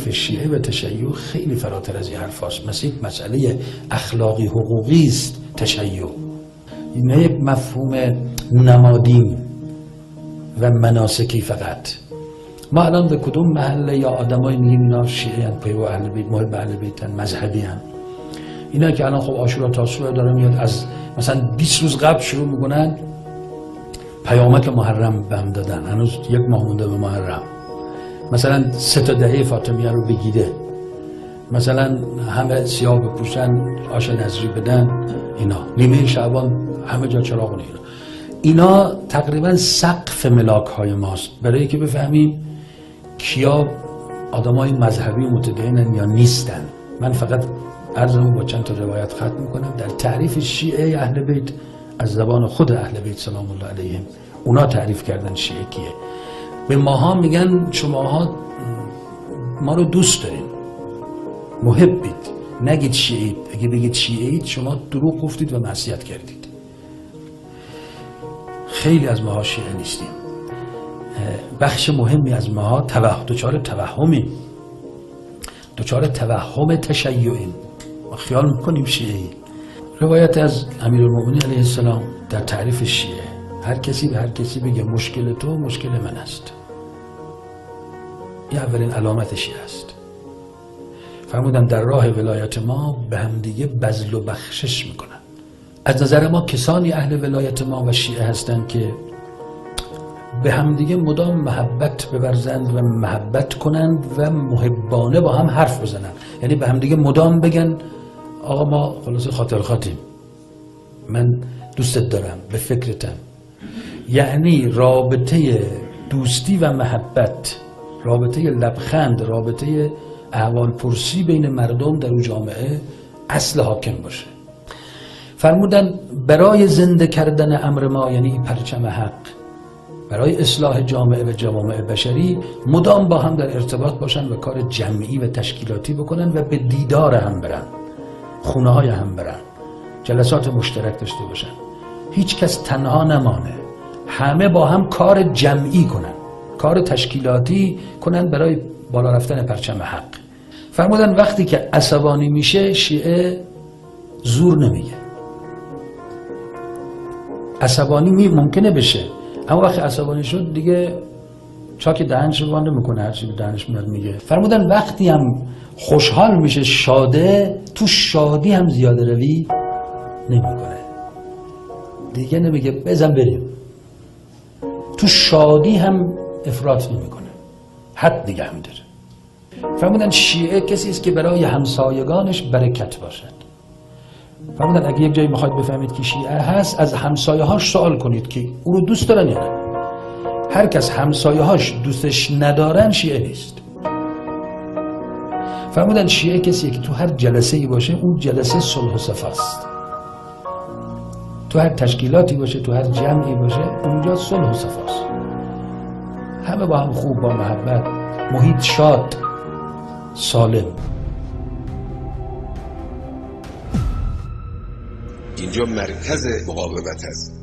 تعریف شیعه و تشیع خیلی فراتر از این حرف هست. مثل یک مسئله اخلاقی حقوقی است تشیع، این یک مفهوم نمادین و مناسکی فقط. ما الان به کدوم محله یا آدمایی میگیم اینا شیعه ان، پیرو اهل بیت، محب اهل بیتن، مذهبی ان؟ اینا که الان خب عاشورا تاسوعا داره میاد، از مثلا 20 روز قبل شروع میکنن پیامک محرم بهم دادن، هنوز 1 ماه مونده به محرم، مثلا 3 تا دهه فاطمیه رو بگیره، مثلا همه سیاه بپوشن، آش نظری بدن، اینا نیمه شعبان همه جا چراغ اینا. اینا تقریبا سقف ملاک های ماست برای که بفهمیم کیا آدمای مذهبی متدینن یا نیستن. من فقط عرضمو با چند تا روایت ختم میکنم. در تعریف شیعه اهل بیت از زبان خود اهل بیت سلام الله علیهم، اونا تعریف کردن شیعه کیه. به ماها میگن شماها ما رو دوست دارین، محبید، نگید شیعید. اگه بگید شیعید شما دروغ گفتید و معصیت کردید. خیلی از ماها شیعه نیستیم. بخش مهمی از ماها دچار توهمیم، دچار توهم تشیعیم، ما خیال میکنیم شیعی. روایت از امیرالمومنین علیه السلام در تعریف شیعه، هر کسی به هر کسی بگه مشکل تو مشکل من است، این اولین علامت شیعه است. فرمودن در راه ولایت ما به همدیگه بذل و بخشش میکنن. از نظر ما کسانی اهل ولایت ما و شیعه هستند که به همدیگه مدام محبت بورزند و محبت کنند و محبانه با هم حرف بزنند. یعنی به همدیگه مدام بگن آقا ما خلاص خاطرخواهیم، من دوستت دارم، به فکرتم. یعنی رابطه دوستی و محبت، رابطه لبخند، رابطه احوال پرسی بین مردم در اون جامعه اصل حاکم باشه. فرمودن برای زنده کردن امر ما، یعنی پرچم حق، برای اصلاح جامعه و جوامع بشری، مدام با هم در ارتباط باشن و کار جمعی و تشکیلاتی بکنن و به دیدار هم برن، خونه های هم برن، جلسات مشترک داشته باشن، هیچ کس تنها نمانه، همه با هم کار جمعی کنن، کار تشکیلاتی کنن برای بالا رفتن پرچم حق. فرمودن وقتی که عصبانی میشه شیعه زور نمیگه. عصبانی ممکنه بشه، اما وقتی عصبانی شد دیگه چاک دهنش رو وانده میکنه، هرچی به دهنش میاد میگه. فرمودن وقتی هم خوشحال میشه، شاده، تو شادی هم زیاده روی نمیکنه، دیگه نمیگه بزن بریم. تو شادی هم افراط نمیکنه، حد دیگه هم داره. فرمودن شیعه کسی است که برای همسایگانش برکت باشد. فرمودن اگه یک جایی میخواید بفهمید که شیعه هست، از همسایه هاش سوال کنید که او رو دوست دارن یا نه. هر کس همسایه هاش دوستش ندارن شیعه نیست. فرمودن شیعه کسیه که تو هر جلسه ای باشه اون جلسه صلح و صفاست، تو هر تشکیلاتی باشه، تو هر جمعی باشه اونجا صلح و صفاست، همه با هم خوب، با محبت، محیط شاد، سالم. اینجا مرکز مقاومت هست.